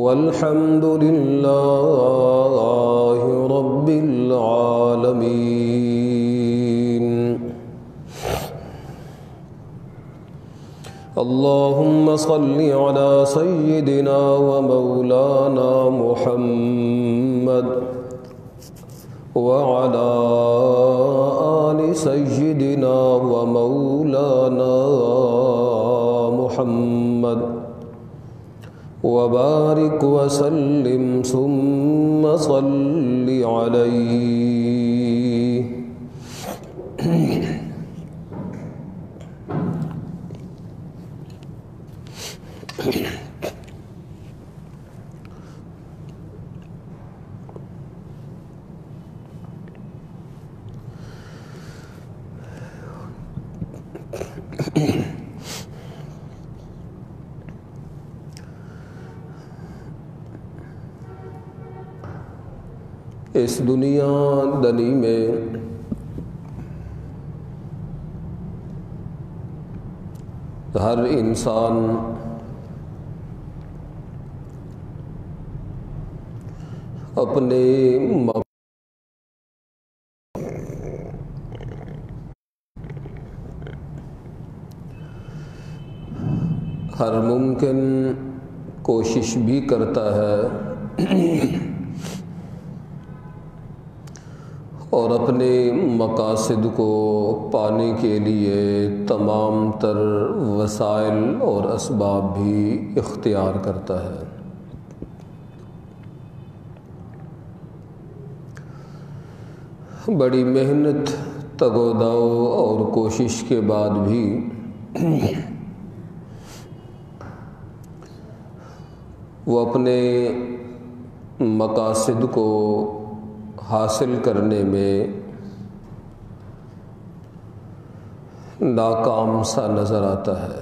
والحمد لله رب العالمين. اللهم صل على سيدنا ومولانا محمد وعلى آل سيدنا ومولانا محمد وبارك وسلم ثم صل عليه. اس دنیا دنی میں ہر انسان اپنے ہر ممکن کوشش بھی کرتا ہے اور اپنے مقاصد کو پانے کے لیے تمام تر وسائل اور اسباب بھی اختیار کرتا ہے. بڑی محنت تگ و دو اور کوشش کے بعد بھی وہ اپنے مقاصد کو حاصل کرنے میں ناکام سا نظر آتا ہے.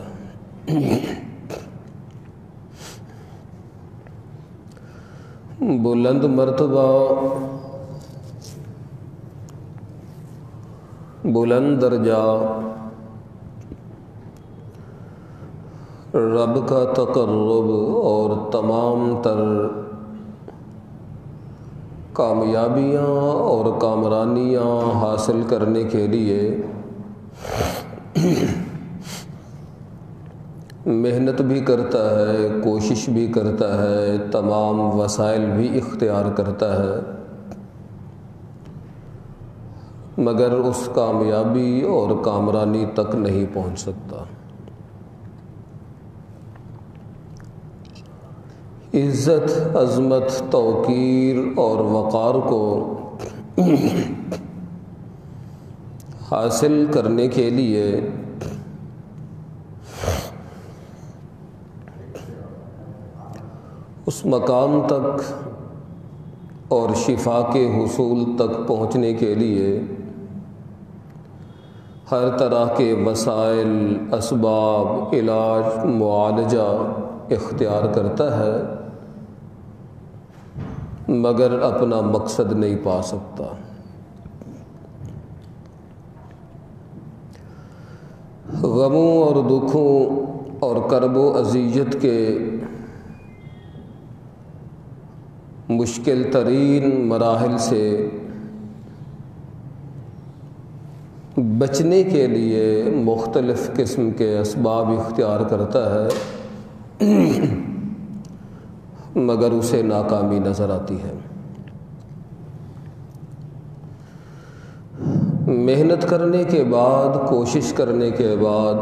بلند مرتبہ بلند درجہ رب کا تقرب اور تمام تر کامیابیاں اور کامرانیاں حاصل کرنے کے لیے محنت بھی کرتا ہے، کوشش بھی کرتا ہے، تمام وسائل بھی اختیار کرتا ہے، مگر اس کامیابی اور کامرانی تک نہیں پہنچ سکتا. عزت، عظمت، توقیر اور وقار کو حاصل کرنے کے لیے اس مقام تک اور شفا کے حصول تک پہنچنے کے لیے ہر طرح کے وسائل، اسباب، علاج، معالجہ اختیار کرتا ہے، مگر اپنا مقصد نہیں پا سکتا. غموں اور دکھوں اور کرب و اذیت کے مشکل ترین مراحل سے بچنے کے لیے مختلف قسم کے اسباب اختیار کرتا ہے، مگر اسے ناکامی نظر آتی ہے. محنت کرنے کے بعد، کوشش کرنے کے بعد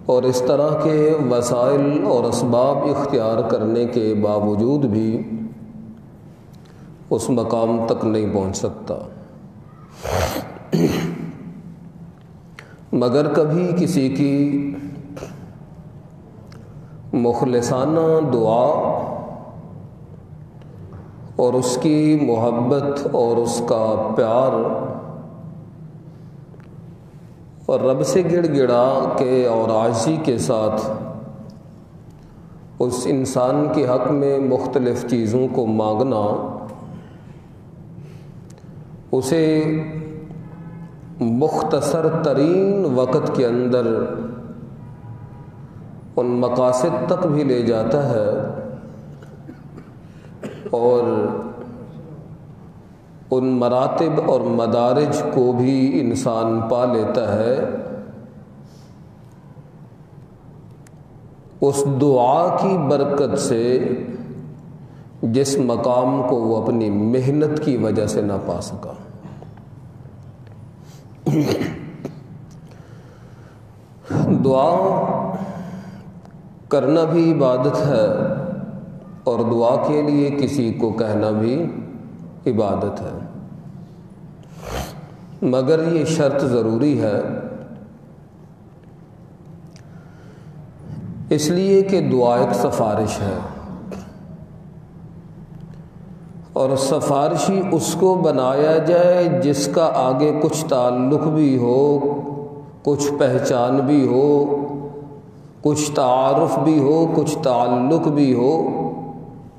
اور اس طرح کے وسائل اور اسباب اختیار کرنے کے باوجود بھی اس مقام تک نہیں پہنچ سکتا. مگر کبھی کسی کی مخلصانہ دعا اور اس کی محبت اور اس کا پیار اور رب سے گڑ گڑا کے اور عاجزی کے ساتھ اس انسان کے حق میں مختلف چیزوں کو مانگنا اسے مختصر ترین وقت کے اندر ان مقاصد تک بھی لے جاتا ہے اور ان مراتب اور مدارج کو بھی انسان پا لیتا ہے اس دعا کی برکت سے جس مقام کو وہ اپنی محنت کی وجہ سے نہ پا سکا۔ دعا کرنا بھی عبادت ہے اور دعا کے لیے کسی کو کہنا بھی عبادت ہے، مگر یہ شرط ضروری ہے، اس لیے کہ دعا ایک سفارش ہے، اور سفارشی اس کو بنایا جائے جس کا آگے کچھ تعلق بھی ہو، کچھ پہچان بھی ہو، کچھ تعارف بھی ہو، کچھ تعلق بھی ہو،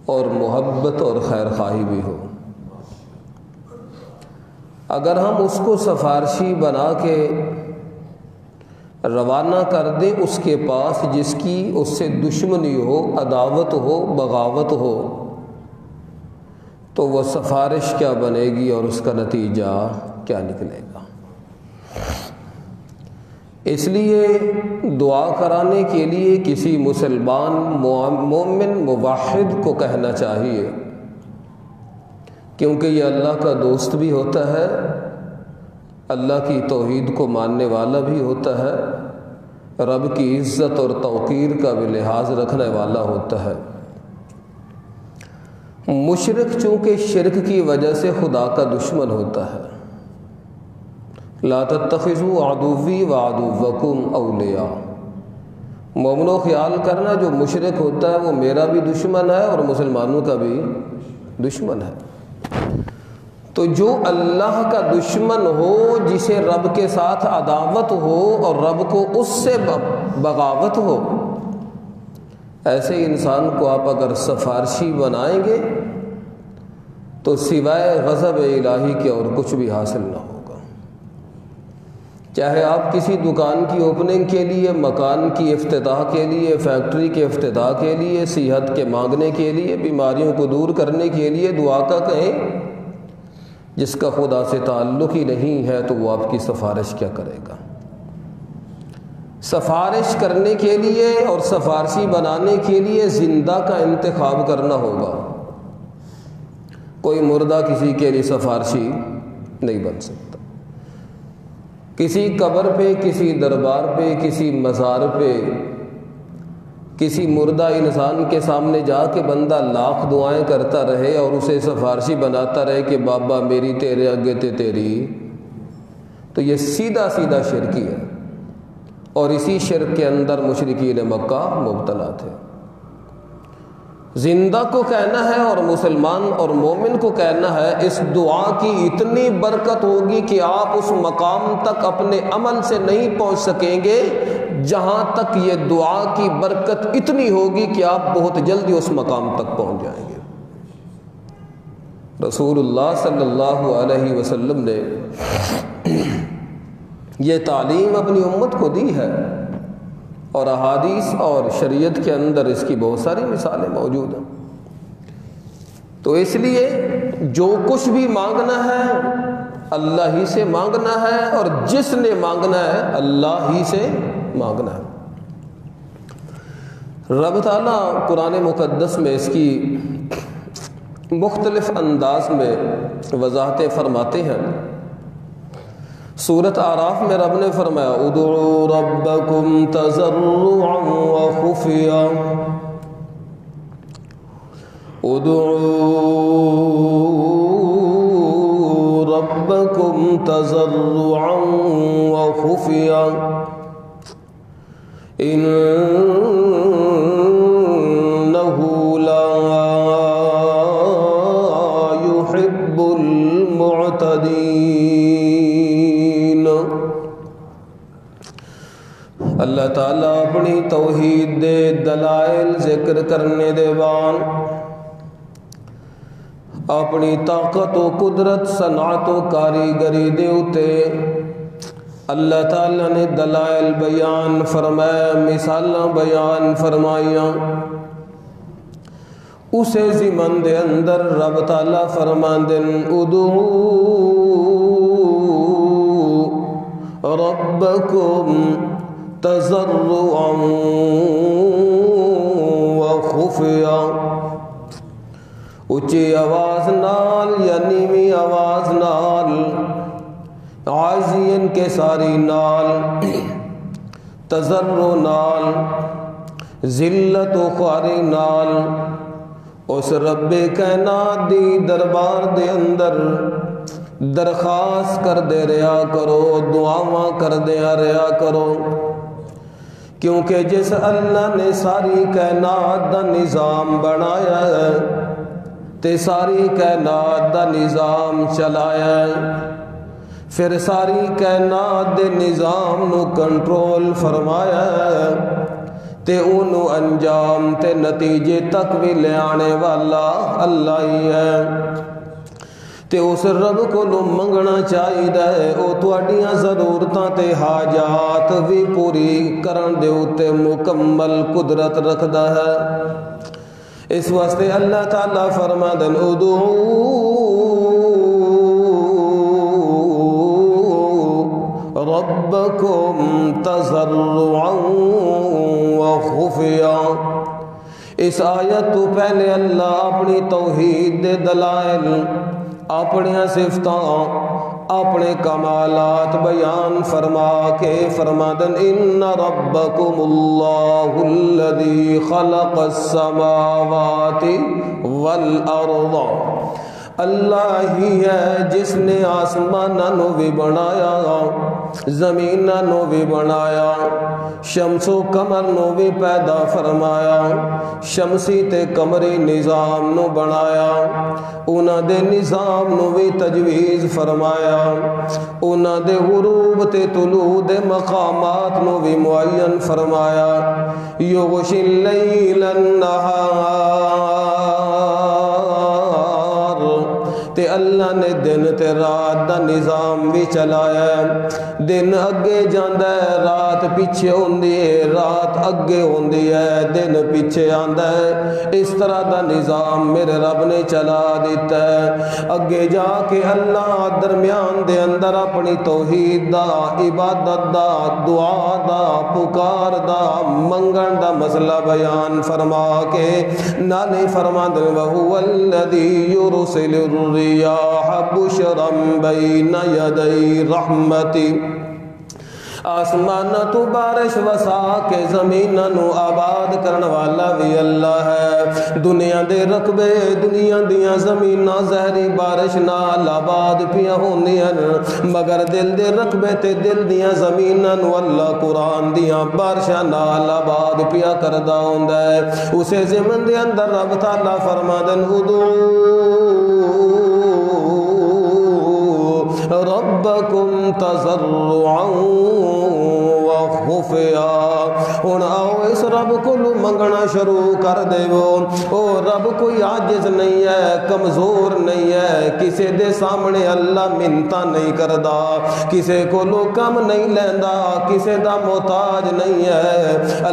اور محبت اور خیر خواہی بھی ہو۔ اگر ہم اس کو سفارشی بنا کے روانہ کر دیں اس کے پاس جس کی اس سے دشمنی ہو، عداوت ہو، بغاوت ہو، تو وہ سفارش کیا بنے گی اور اس کا نتیجہ کیا نکلے گا؟ اس لیے دعا کرانے کے لیے کسی مسلمان مومن موحد کو کہنا چاہیے، کیونکہ یہ اللہ کا دوست بھی ہوتا ہے، اللہ کی توحید کو ماننے والا بھی ہوتا ہے، رب کی عزت اور توقیر کا بھی لحاظ رکھنے والا ہوتا ہے۔ مشرک چونکہ شرک کی وجہ سے خدا کا دشمن ہوتا ہے، لا تتخذوا عدوی وعدوکم اولیاء، مومنوں خیال کرنا جو مشرک ہوتا ہے وہ میرا بھی دشمن ہے اور مسلمانوں کا بھی دشمن ہے۔ تو جو اللہ کا دشمن ہو، جسے رب کے ساتھ عداوت ہو اور رب کو اس سے بغاوت ہو، ایسے انسان کو آپ اگر سفارشی بنائیں گے تو سوائے غضب الہی کے اور کچھ بھی حاصل نہ ہوگا۔ چاہے آپ کسی دکان کی اوپننگ کے لیے، مکان کی افتتاح کے لیے، فیکٹری کے افتتاح کے لیے، صحت کے مانگنے کے لیے، بیماریوں کو دور کرنے کے لیے دعا کا کہیں، جس کا خدا سے تعلق ہی نہیں ہے تو وہ آپ کی سفارش کیا کرے گا؟ سفارش کرنے کے لیے اور سفارشی بنانے کے لیے زندہ کا انتخاب کرنا ہوگا۔ کوئی مردہ کسی کے لیے سفارشی نہیں بن سکتا۔ کسی قبر پہ، کسی دربار پہ، کسی مزار پہ، کسی مردہ انسان کے سامنے جا کے بندہ لاکھ دعائیں کرتا رہے اور اسے سفارشی بناتا رہے کہ بابا میری تیرے آگے تے تیری، تو یہ سیدھا سیدھا شرکی ہے، اور اسی شرک کے اندر مشرکین مکہ مبتلا تھے۔ زندہ کو کہنا ہے اور مسلمان اور مومن کو کہنا ہے اس دعا کی اتنی برکت ہوگی کہ آپ اس مقام تک اپنے عمل سے نہیں پہنچ سکیں گے جہاں تک یہ دعا کی برکت اتنی ہوگی کہ آپ بہت جلدی اس مقام تک پہنچ جائیں گے۔ رسول اللہ صلی اللہ علیہ وسلم نے یہ تعلیم اپنی امت کو دی ہے، اور احادیث اور شریعت کے اندر اس کی بہت ساری مثالیں موجود ہیں۔ تو اس لیے جو کچھ بھی مانگنا ہے اللہ ہی سے مانگنا ہے، اور جس نے مانگنا ہے اللہ ہی سے مانگنا ہے۔ رب تعالیٰ قرآن مقدس میں اس کی مختلف انداز میں وضاحتیں فرماتے ہیں۔ سورۃ اعراف میں رب نے فرمایا ادعوا ربکم تضرعا وخفیا، ادعوا ربکم تضرعا وخفیا انہ لا يحب المعتدین۔ اللہ تعالیٰ اپنی توحید دے دلائل ذکر کرنے دے بان، اپنی طاقت و قدرت صنعت و کاریگری دے اتے اللہ تعالیٰ نے دلائل بیان فرمائے، مثالاں بیان فرمائیاں۔ اسے زمن دے اندر رب تعالیٰ فرماندن ادعو ربکم تضرعا وخفیا، اچھی آواز نال یا نیمی آواز نال، عاجزین کے ساری نال، تضرع نال، ذلت و خواری نال، اس رب کائنات دی دربار دے اندر درخواست کر دے رہا کرو، دعاواں کر دیا رہا کرو، کیونکہ جس اللہ نے ساری کائنات دا نظام بنایا ہے تے ساری کائنات دا نظام چلایا ہے، پھر ساری کائنات دے نظام نو کنٹرول فرمایا ہے تے انہوں انجام تے نتیجے تک بھی لے آنے والا اللہ ہی ہے۔ تے اس رب کو لو منگنا چاہیے، او تواڈیاں ضرورتاں تے حاجات بھی پوری کرن دے اوتے مکمل قدرت رکھدا ہے۔ اس واسطے اللہ تعالیٰ فرمادن ادعو ربکم تضرعا وخفیا۔ اس آیت تو پہلے اللہ اپنی توحید دے دلائل، اپنی صفتاں، اپنے کمالات بیان فرما کے فرمادن ان ربکم اللہ الذی خلق السماوات والارض، اللہ ہی ہے جس نے آسمانوں بھی بنایا، زمینوں بھی بنایا، شمس و قمر نو بھی پیدا فرمایا، شمسی تے قمری نظام نو بنایا، انہاں دے نظام نو بھی تجویز فرمایا، انہاں دے غروب تے طلوع دے مقامات نو بھی معین فرمایا، یغشی اللیل النہار، تے اللہ نے دن تے رات دا نظام بھی چلایا ہے، دن اگے جاندا ہے، رات پیچھے ہوندی ہے، رات اگے ہوندی ہے، دن پیچھے آندا ہے، اس طرح دا نظام میرے رب نے چلا دیتا ہے۔ اگے جا کے اللہ درمیان دے اندر اپنی توحید دا، عبادت دا، دعا دا، پکار دا، منگن دا مسئلہ بیان فرما کے نالے فرما دے وَهُوَ الَّذِي يُرْسِلُ الرِّيَاحَ بُشْرًا بَيْنَ يَدَيْ رَحْمَتِهِ، آسمانہ تو بارش وسا کے زمینہ نو آباد کرن والا بھی اللہ ہے۔ دنیا دے رقبے، دنیا دیاں زمینہ زہری بارش نال آباد پیا ہوندیاں، مگر دل دے رقبے تے دل دیاں زمینہ نو اللہ قرآن دیاں بارشاں نال آباد پیا کردا ہوندا ہے۔ اسے زمین دے اندر رب تعالیٰ فرمادن ربکم تضرعا وخفیا، ہن آؤ اس رب کو منگنا شروع کر دیو۔ او رب کوئی عاجز نہیں ہے، کمزور نہیں ہے، کسے دے سامنے اللہ منتا نہیں کردا، کسے کو کم نہیں لیندا، کسے دا محتاج نہیں ہے،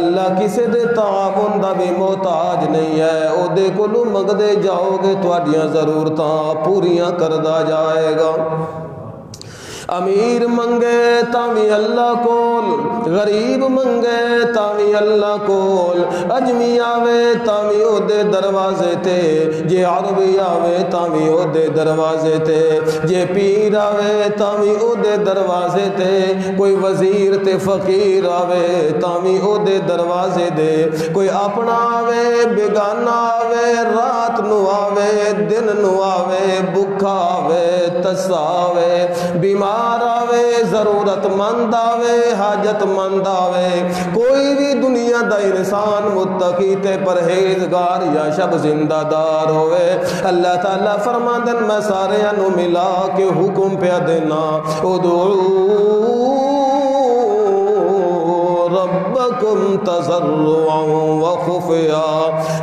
اللہ کسے دے تعاون دا بھی محتاج نہیں ہے، او دے کو منگدے جاؤ گے تواڈیاں ضرورتاں پوریاں کردا جائے گا۔ امیر منگے تاوی اللہ کول، غریب منگے تاوی اللہ کول، اجمی آوے تاوی او دے دروازے تے، جے عربی آوے تاوی او دے دروازے تے، جے پیر آوے تاوی او دے دروازے تے، کوئی وزیر تے فقیر آوے تاوی او دے دروازے دے، کوئی اپنا آوے بیگانہ آوے، رات نو آوے دن نو آوے، بکھا آوے تسا آوے، بیمار آوے ضرورت مند آوے حاجت مند آوے، کوئی بھی دنیا دا انسان متقی تے پرہیزگار یا شب زندہ دار ہوئے، اللہ تعالیٰ فرماندن میں سارے انو ملا کے حکم پہ دینا ادعو ربکم تضرعا وخفیا،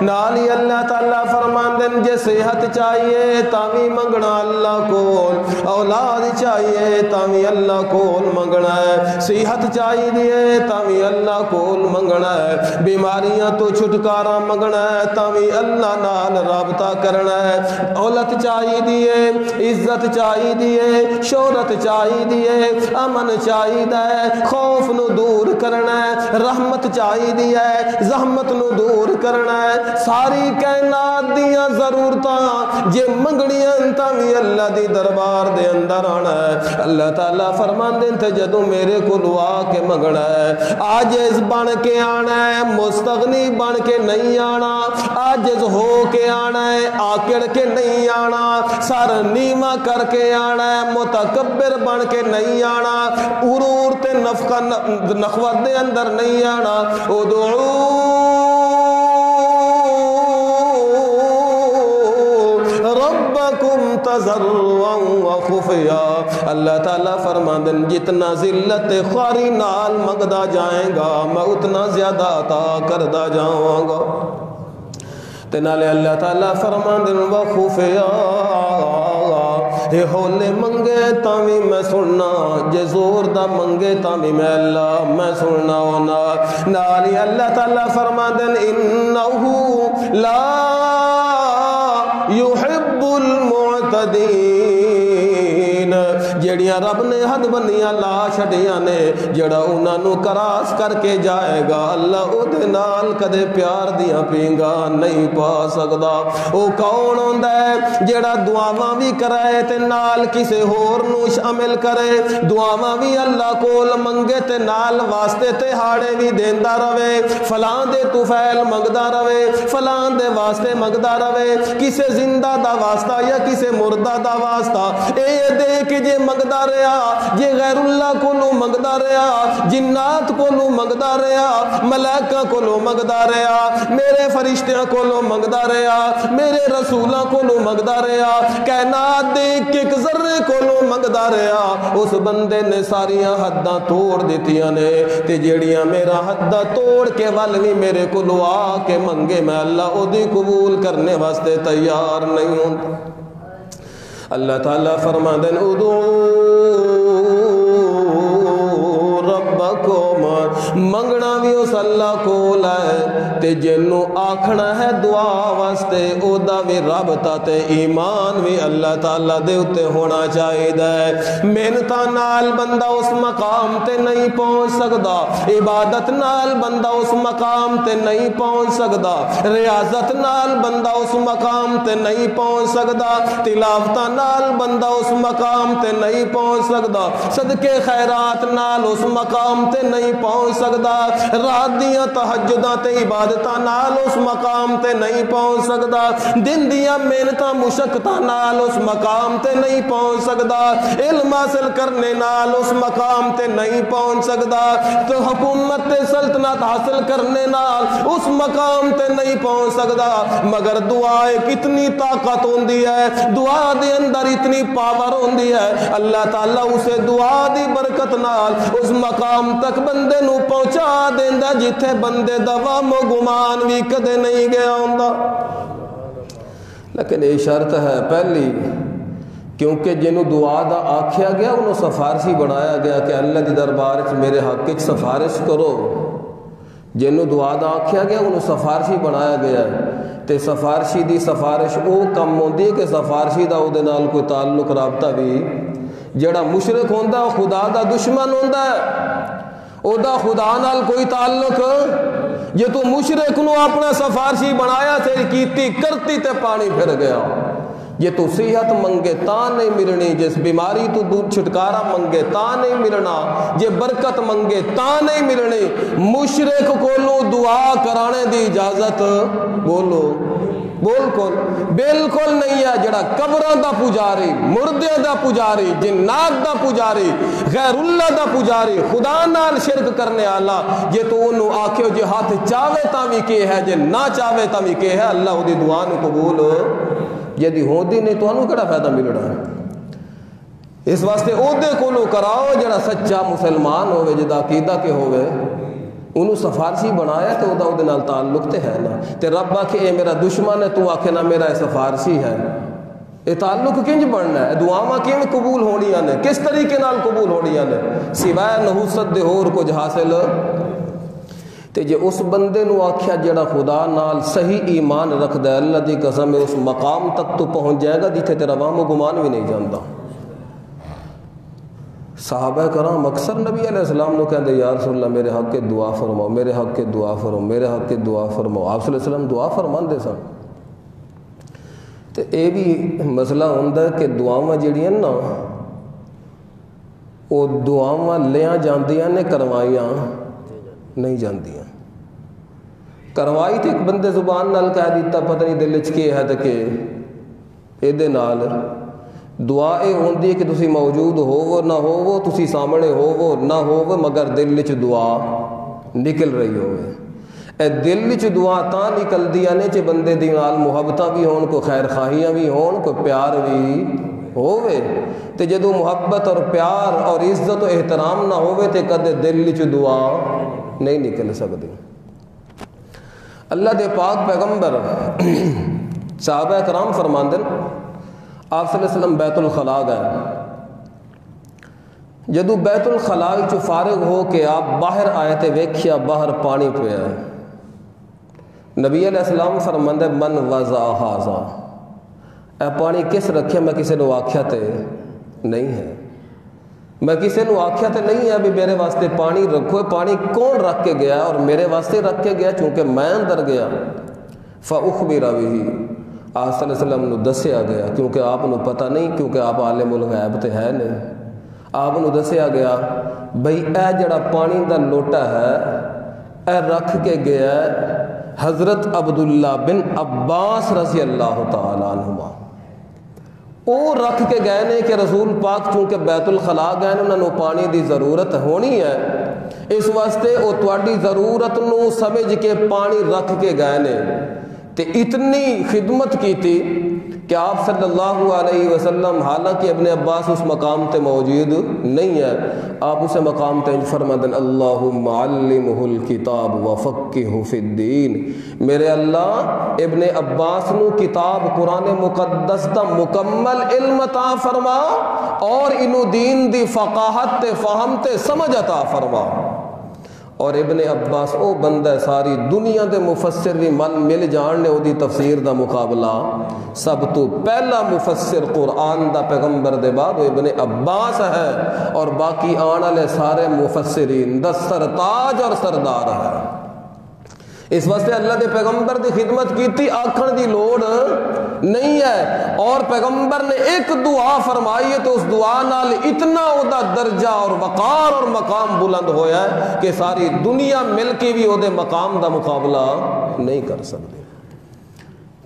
نالی اللہ تعالیٰ فرماندن جے صحت چاہیے تاوی منگنا اللہ کول، اولاد چاہیے تاوی اللہ کول منگنا ہے، صحت چاہیے تاوی اللہ کول منگنا ہے، بیماریاں تو چھٹکارا منگنا ہے تاوی اللہ نال رابطہ کرنا ہے، دولت چاہیے، عزت چاہیے، شہرت چاہیے، امن چاہیے، خوف نو دور کرنا ہے، رحمت چاہیے، زحمت نو دور کرنا ہے، ساری کائنات دیاں ضرورتاں جے منگڑیاں تاوی اللہ دی دربار دے اندر آنا ہے۔ اللہ تعالیٰ فرماندے تے جدوں میرے کو دعا کے منگنا ہے، عاجز بن کے آنا ہے، مستغنی بن کے نہیں آنا، عاجز ہو کے آنا ہے، آکڑ کے نہیں آنا، سر نیما کر کے آنا ہے، متکبر بن کے نہیں آنا، غرور تے نخوت دے اندر نہیں آنا۔ ربکم تضرعا وخفیا، اللہ تعالیٰ فرماندن جتنا ذلت خواری نال منگدا جائیں گا میں اتنا زیادہ عطا کردا جاؤں گا۔ تے نالے اللہ تعالیٰ فرماندن وخفیا، یہ ہولے منگے تاوی میں سننا، جے زور دا منگے تاوی میں اللہ میں سننا ہونا۔ نالی اللہ تعالیٰ فرماندن انہو لا یحب المعتدین، جڑیاں رب نے حد بنیاں لا چھڑیاں نے، جڑا انہاں نو کراس کر کے جائے گا اللہ او دے نال کدے پیار دیاں پینگا نہیں پا سکدا۔ او کون ہوندا ہے جڑا دعاواں بھی کرائے تے نال کسے ہور نو شامل کرے، دعاواں بھی اللہ کول منگے تے نال واسطے تے ہاڑے بھی دیندا رہے، فلاں دے طفیل منگدا رہے، فلاں دے واسطے منگدا رہے، کسے زندہ دا واسطہ یا کسے مردہ دا واسطہ، اے دے کہ جے منگدا رہا، جے غیر اللہ کولو منگدا رہا، جنات کولو منگدا رہا، ملائکہ کولو منگدا رہا، میرے فرشتیاں کولو منگدا رہا، میرے رسولاں کولو منگدا رہا، کائنات دے ایک ذرے کولو منگدا رہا، اس بندے نے ساریاں حداں توڑ دیتیاں نے، تے جیڑیاں میرا حداں توڑ کے والوی میرے کولو آ کے منگے میں اللہ او دی قبول کرنے واسطے تیار نہیں ہوں۔ اللہ تعالیٰ فرماندن ادعو ربکم، منگنا بھی اس اللہ کو لائے تے جنوں آکھنا ہے دعا واسطے او دا بھی رابطہ تے ایمان بھی اللہ تعالیٰ دے اتے ہونا چاہیے ہے۔ محنتاں نال بندہ اس مقام تے نہیں پہنچ سکدا، عبادت نال بندہ اس مقام تے نہیں پہنچ سکدا، ریاضت نال بندہ اس مقام تے نہیں پہنچ سکدا، تلاوتاں نال بندہ اس مقام تے نہیں پہنچ سکدا، صدقے خیرات نال اس مقام تے نہیں پہنچ سکدا، رات دیاں تہجداں تے عبادتاں نال اس مقام تے نہیں پہنچ سکدا، دن دیاں محنتاں مشقتاں نال اس مقام تے نہیں پہنچ سکدا، علم حاصل کرنے نال اس مقام تے نہیں پہنچ سکدا، تو حکومت تے سلطنت حاصل کرنے نال اس مقام تے نہیں پہنچ سکدا، مگر دعا ایک اتنی طاقت ہوندی ہے، دعا دے اندر اتنی پاور ہوندی ہے، اللہ تعالیٰ اسے دعا دی برکت نال اس مقام تک بندے نو پہنچا دیندا جتھے بندے دا وہم و گمان بھی کدے نہیں گیا ہوندا۔ لیکن یہ شرط ہے پہلی، کیونکہ جنہوں دعا دا آکھیا گیا انہوں سفارشی بنایا گیا کہ اللہ دی دربار چ میرے حق وچ سفارش کرو، جنہوں دعا دا آکھیا گیا انہوں سفارشی بنایا گیا تے سفارشی دی سفارش او کم ہوندی ہے کہ سفارشی دا او دے نال کوئی تعلق رابطہ بھی، جڑا مشرک ہوندا ہے خدا دا دشمن ہوندا ہے، او دا خدا نال کوئی تعلق، یہ تو مشرک نو اپنا سفارشی بنایا تیری کیتی کرتی تے پانی پھر گیا، یہ تو صحت منگے تا نہیں ملنی، جس بیماری تو دور چھٹکارا منگے تا نہیں ملنا، یہ برکت منگے تا نہیں ملنی، مشرک کولو دعا کرانے دی اجازت بولو بالکل نہیں ہے۔ جڑا قبران دا پجاری، مردے دا پجاری، جنات دا پجاری، غیر اللہ دا پجاری، خدا نال شرک کرنے آلا، یہ تو انہوں آکھے جو ہاتھ چاہوے تاوی کے ہے، جو نہ چاہوے تاوی کے ہے، اللہ دی دعا نو قبول جدی ہوندی نہیں تو انہوں کڑا فائدہ مل رہا ہے۔ اس واسطے عہدے کو لو کراؤ جڑا سچا مسلمان ہوئے، جدا عقیدہ کے ہوئے، انہوں سفارشی بنایا تو وہ دے نال تعلق تے ہے نا. تے رب آکھے اے میرا دشمن ہے تو آکھے نا میرا سفارشی ہے. یہ تعلق کنج بننا ہے؟ دعاواں کیوں قبول ہونیاں نے؟ کس طریقے نال قبول ہونیاں نے؟ سوائے نحوست دے ہور کچھ حاصل. تے جے اس بندے نو آکھیا جڑا خدا نال صحیح ایمان رکھدا ہے، اللہ دی قسم ہے اس مقام تک تو پہنچ جائے گا جتھے تیرا وہم و گمان بھی نہیں جاندا. صحابہ کرام اکثر نبی علیہ السلام نو کہندے یا رسول اللہ میرے حق کے دعا فرماؤ، میرے حق کے دعا فرماؤ، میرے حق کے دعا فرماؤ. آپ صلی اللہ علیہ وسلم دعا فرماندے سن. تے اے بھی مسئلہ ہوندا ہے کہ دعاواں جڑیاں نا وہ دعاواں لیاں جاندیاں نے، کروائیاں نہیں جاندیاں. کروائی تے ایک بندے زبان نال کہہ دیتا پتہ نہیں دل وچ کی ہے تے کہ اے دے نال. دعا اے ہوندی ہے کہ تسی موجود ہوو نہ ہوو، تسی سامنے ہوو نہ ہوو، مگر دل وچ دعا نکل رہی ہوئے. اے دل وچ دعا تاں نکلدیاں نے چے بندے دی نال محبتاں بھی ہون، کوئی خیر خواہیاں بھی ہون، کوئی پیار بھی ہووے. تے جدوں محبت اور پیار اور عزت و احترام نہ ہووے تے کدے دل وچ دعا نہیں نکل سکدی. اللہ دے پاک پیغمبر صحابہ کرام فرماندے آپ صلی اللہ علیہ وسلم بیت الخلاء گئے. جدو بیت الخلاء چو فارغ ہو کے آپ باہر آئے تے ویکھیا باہر پانی پیا. نبی علیہ السلام فرماندے من وضع ھذا، اے پانی کس رکھیا؟ میں کسی نے آکھیا تے نہیں ہے، میں کسی نے آکھیا تے نہیں ہے بھی میرے واسطے پانی رکھو. پانی کون رکھ کے گیا؟ اور میرے واسطے رکھ کے گیا چونکہ میں اندر گیا. فاخبر به، آپ صلی اللہ علیہ وسلم نو دسیا گیا، کیونکہ آپ نو پتہ نہیں، کیونکہ آپ عالم الغیب تے ہے نہیں. آپ نو دسیا گیا بھئی اے جڑا پانی دا لوٹا ہے اے رکھ کے گیا حضرت عبداللہ بن عباس رضی اللہ تعالیٰ عنہما. وہ رکھ کے گئے نے کہ رسول پاک چونکہ بیت الخلاء گئے نے، انہوں نے پانی دی ضرورت ہونی ہے، اس واسطے وہ تواڈی ضرورت نو سمجھ کے پانی رکھ کے گئے نے. تے اتنی خدمت کی تھی کہ آپ صلی اللہ علیہ وسلم حالانکہ ابن عباس اس مقام تے موجود نہیں ہے، آپ اسے مقام تے فرمادن اللہم علمہ الکتاب وفقہہ فی الدین. میرے اللہ ابن عباس نو کتاب قرآن مقدس دا مکمل علم عطا فرما اور انو دین دی فقاہت تے فہم تے سمجھ عطا فرما. اور ابن عباس او بندہ ساری دنیا دے مفسر بھی مل جان نے، او دی تفسیر دا مقابلہ سب تو پہلا مفسر قرآن دا پیغمبر دے بعد ابن عباس ہے، اور باقی آن والے سارے مفسرین دا سرتاج اور سردار ہے. اس واسطے اللہ دے پیغمبر دی خدمت کیتی آکھن دی لوڑ نہیں ہے. اور پیغمبر نے ایک دعا فرمائی ہے تو اس دعا نال اتنا او دا درجہ اور وقار اور مقام بلند ہویا ہے کہ ساری دنیا مل کے بھی او دے مقام دا مقابلہ نہیں کر سکتے.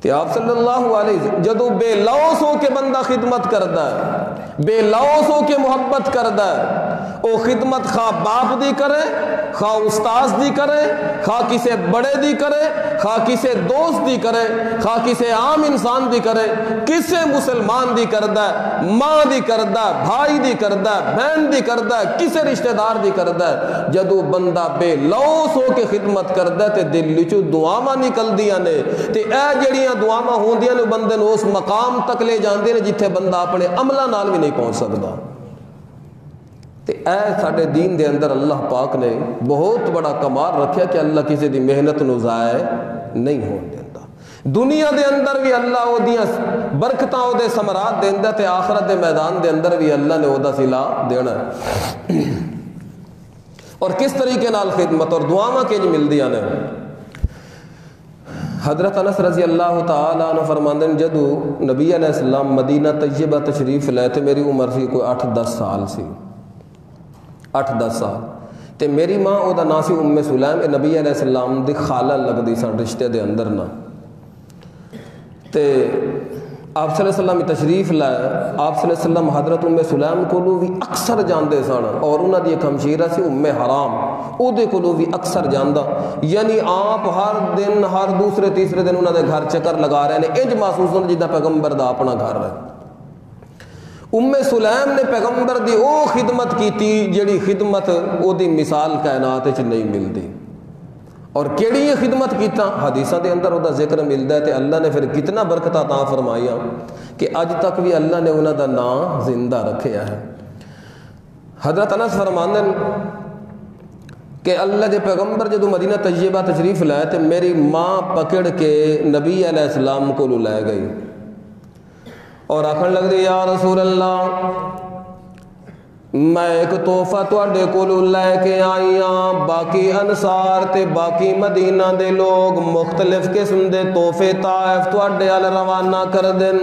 تے آپ صلی اللہ علیہ وسلم جدو بے لوث ہو کے بندہ خدمت کردا ہے، بے لوث ہو کے محبت کردا ہے، او خدمت خواہ باپ دی کرے، خواہ استاذ دی کرے، خواہ کسے بڑے دی کرے، خواہ کسے دوست دی کرے، خواہ کسے عام انسان دی کرے، کسے مسلمان دی کردا ہے، ماں دی کردا ہے، بھائی دی کردا ہے، بہن دی کردا ہے، کسے رشتہ دار دی کردا ہے. جدو بندہ بے لوث ہو کے خدمت کردا ہے تے دل وچوں دعاواں نکلدیاں نے. تے اے جڑیاں دعاواں ہوندیاں نے بندے نو اس مقام تک لے جاندے نے جتھے بندہ اپنے عملاں نال بھی نہیں پہنچ سکدا. تے اے ساڈے دین دے اندر اللہ پاک نے بہت بڑا کمال رکھیا کہ اللہ کسی دی محنت نو ضائع نہیں ہون دیندا. دنیا دے اندر بھی اللہ او دیاں برکتاں او دے ثمرات دیندا تے آخرت دے میدان دے اندر بھی اللہ نے او دا صلہ دینا ہے. اور کس طریقے نال خدمت اور دعاواں کنج ملدیاں نے. حضرت انس رضی اللہ تعالیٰ عنہ فرماندے ہیں جدو نبی علیہ السلام مدینہ طیبہ تشریف لائے تے میری عمر سی کوئی 8-10 سال سی، 8-10 سال. تے میری ماں او دا نام سی ام سلیم، اے نبی علیہ السلام دی خالہ لگدی سن رشتے دے اندر نا. تے آپ صلی اللہ علیہ وسلم تشریف لائے، آپ صلی اللہ علیہ وسلم حضرت ام سلیم کولو بھی اکثر جاندے سن، اور انہاں دی ایک ہمشیرہ سی ام حرام، او دے کولو بھی اکثر جاندا. یعنی آپ ہر دن ہر دوسرے تیسرے دن انہاں دے گھر چکر لگا رہے ہیں، انج محسوس ہوندا جداں پیغمبر دا اپنا گھر ہے. ام سلیم نے پیغمبر دی او خدمت کیتی جڑی خدمت او دی مثال کائنات وچ نہیں ملدی. اور کیڑی خدمت کیتا حدیثاں دے اندر وہ ذکر ملتا ہے تے اللہ نے پھر کتنا برکت عطا فرمائیا کہ اج تک بھی اللہ نے انہاں دا نام زندہ رکھیا ہے۔ حضرت انس فرماندے کہ اللہ دے پیغمبر جدو مدینہ طیبہ تشریف لائے تے میری ماں پکڑ کے نبی علیہ السلام کو لے گئی اور آخر لگ دی یا رسول اللہ میں ایک تحفہ تواڈے کولوں لے کے آئی ہاں، باقی انصار تے باقی مدینہ دے لوگ مختلف قسم دے تحفے طائف تواڈے ال روانہ کر دین،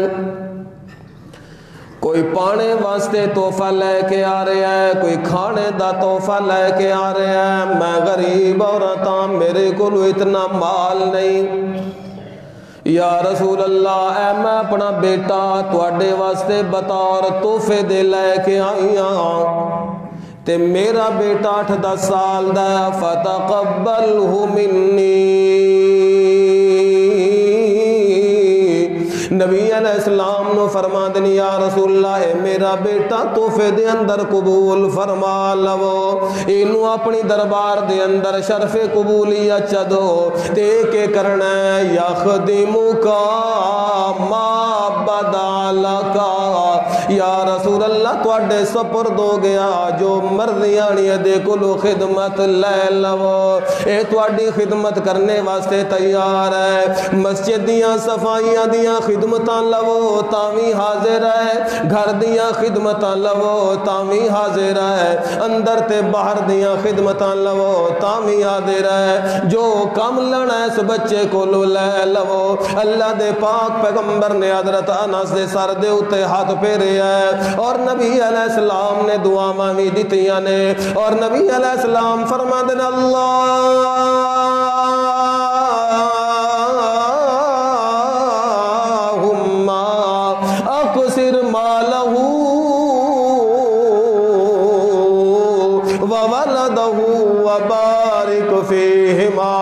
کوئی پانے واسطے تحفہ لے کے آ رہا ہے، کوئی کھانے دا تحفہ لے کے آ رہا ہے، میں غریب عورت ہاں، میرے کو اتنا مال نہیں، یا رسول اللہ اے میں اپنا بیٹا تواڈے واسطے بطور تحفے دے لے کے آئی ہاں تے میرا بیٹا 8-10 سال دا فتقبلہ منی۔ نبی علیہ السلام نو فرما دنی یا رسول اللہ اے میرا بیٹا تحفے دے اندر قبول فرما لو، اینو اپنی دربار دے اندر شرف قبولیت چدو تے کے کرنا ہے یخدمکا ما بدا لکا، یا رسول اللہ تواڈے سپرد ہو گیا جو مرضیاں دے کلو خدمت لے لو، اے تواڈی خدمت کرنے واسطے تیار ہے، مسجد دیاں صفائیاں دیاں خدمتاں لو تاوی حاضر ہے، گھر دیاں خدمتاں لو تاوی حاضر ہے، اندر تے باہر دیاں خدمتاں لو تاوی حاضر ہے، جو کام لنا اس بچے کو لے لو۔ اللہ دے پاک پیغمبر نے حضرت انس دے سر دے اتے ہاتھ پھیرے ہے اور نبی علیہ السلام نے دعاواں وی دتیاں نے اور نبی علیہ السلام فرما دے اکثر مالہ وولدہ وبارک فیہما۔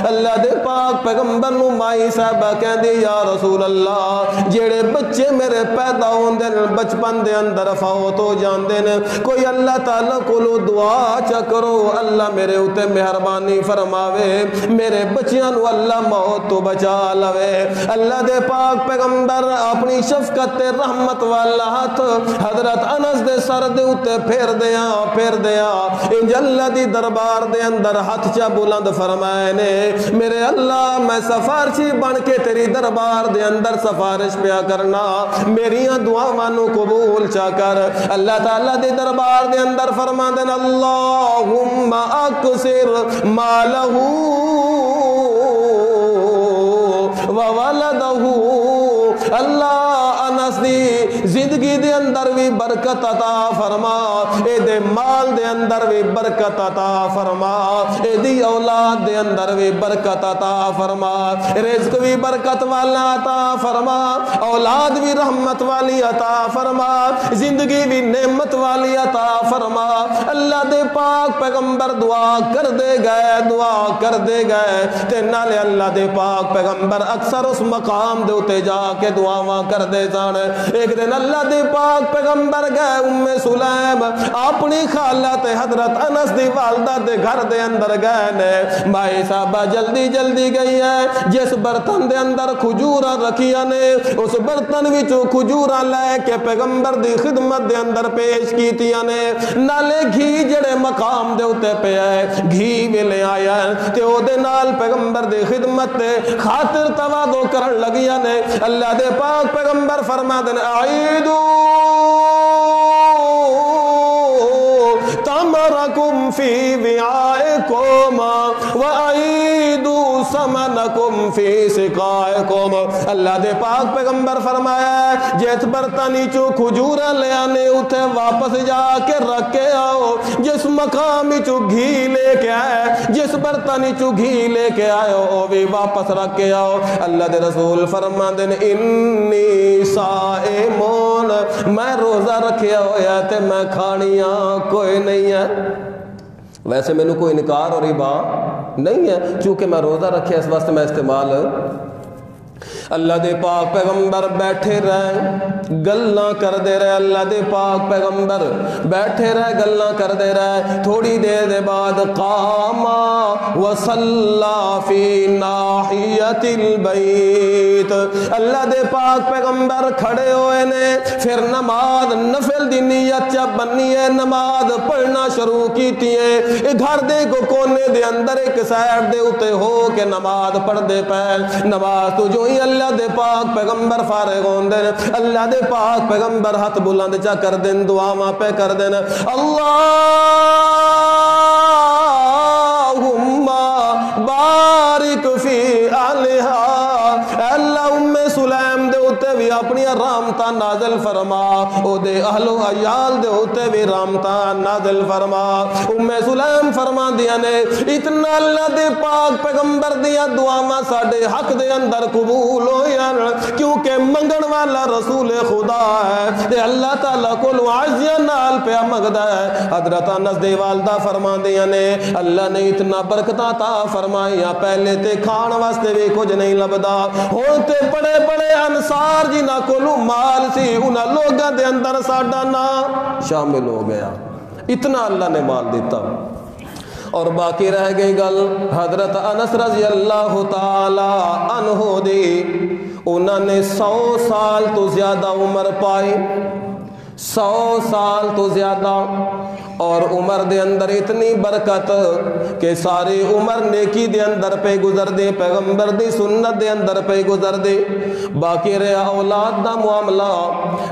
اللہ دے پاک پیغمبر نو مائی صاحبہ کہندی یا رسول اللہ جڑے بچے میرے پیدا ہوندے بچپن دے اندر فوت ہو جاندے نے، کوئی اللہ تعالیٰ کولو دعا چا کرو اللہ میرے اوتے مہربانی فرماوے، میرے بچیاں نو اللہ موت تو بچا لوے۔ اللہ دے پاک پیغمبر اپنی شفقت تے رحمت والا ہاتھ حضرت انس دے سر دے اوتے پھیر دیاں انج اللہ دی دربار دے اندر ہاتھ چا بلند فرمائے نے میرے اللہ میں سفارشی بن کے تیری دربار دے اندر سفارش پیا کرنا، میریاں دعاواں نو قبول چا کر۔ اللہ تعالیٰ دے دربار دے اندر فرما دین اللہم اکثر مالہ وولدہ، اللہ انس دی زندگی دے اندر بھی برکت عطا فرما، اے دے مال دے اندر بھی برکت عطا فرما، اے دی اولاد دے اندر بھی برکت عطا فرما، رزق بھی برکت والا عطا فرما، اولاد بھی رحمت والی عطا فرما، زندگی بھی نعمت والی عطا فرما۔ اللہ دے پاک پیغمبر دعا کر دے گئے تے نالے اللہ دے پاک پیغمبر اکثر اس مقام دے اتے جا کے دعاواں کر دے جان۔ ایک دن اللہ دے پاک پیغمبر گئے ام سلیم اپنی خالہ تے حضرت انس دی والدہ دے گھر دے اندر گئے نے، مائی صاحبہ جلدی گئی ہے، جس برتن دے اندر کھجوراں رکھیاں نے اس برتن وچوں کھجوراں لے کے پیغمبر دی خدمت دے اندر پیش کیتیاں نے، نالے گھی جڑے مقام دے اتے پہ ہے گھی بھی لے آیا تے او دے نال پیغمبر دی خدمت تے خاطر تواضع کرن لگیاں نے۔ اللہ دے پاک پیغمبر فرما دین اعیدو تمرکم فی وعائکم وعیدو سمنکم فی سقائکم۔ اللہ دے پاک پیغمبر فرمایا جس برتنی چو کھجورا لے آنے اتھے واپس جا کے رکھ کے آؤ، جس مقامی چو گھی لے کے آئے جس برتنی چو گھی لے کے آئے وہ بھی واپس رکھ کے آؤ۔ اللہ دے رسول فرما دین انی صائمون، میں روزہ رکھیا ہویا تے میں کھانیاں کوئی نہیں ہے، ویسے میں نے کوئی انکار اور ابا نہیں ہے، چونکہ میں روزہ رکھیا اس واسطے میں استعمال اللہ دے پاک پیغمبر بیٹھے رہے گلاں کر دے رہے، اللہ دے پاک پیغمبر بیٹھے رہے گلاں کر دے رہے، تھوڑی دیر دے بعد قاما وصلا فی ناحیت البیت، اللہ دے پاک پیغمبر کھڑے ہوئے نے، پھر نماز نفل دی نیت چا بنی ہے، نماز پڑھنا شروع کیتی ہے، گھر دے کو کونے دے اندر ایک سائڈ دے اتے ہو کے نماز پڑھ دے پہ، نماز تو جو ہی اللہ دے پاک پیغمبر فارغ ہون دے، اللہ دے پاک پیغمبر ہاتھ بلند چا کر دین، دعا ماں پہ کر دین، اللہم بارک فی آلہا، اللہ ام سلیم دے ہوتے بھی اپنی رحمتہ نازل فرما، او دے اہل و عیال دے ہوتے بھی رحمتہ نازل فرما۔ ام سلیم فرما دیا نے اتنا اللہ دے پاک پیغمبر دیا دعاواں ساڈے حق دے اندر قبول ہو یار، کیونکہ منگن والا رسول خدا ہے تے اللہ تعالیٰ کو عزیاں نال پہ مگدا ہے۔ حضرت انس دے والدہ فرما دیا نے اللہ نے اتنا برکتاں عطا فرمائیاں، پہلے تے کھان واسطے بھی کچھ نہیں لبدا، ہن تے بڑے بڑے انصار جنہاں کولوں مال سی انہاں لوگاں دے اندر ساڈا نام شامل ہو گیا، اتنا اللہ نے مال دیتا۔ اور باقی رہ گئی گل حضرت انس رضی اللہ تعالی عنہ دی، انہوں نے 100 سال تو زیادہ عمر پائی، 100 سال تو زیادہ، اور عمر دے اندر اتنی برکت کہ ساری عمر نیکی دے اندر پہ گزر دے، پیغمبر دی سنت دے اندر پہ گزر دے۔ باقی رہا اولاد دا معاملہ،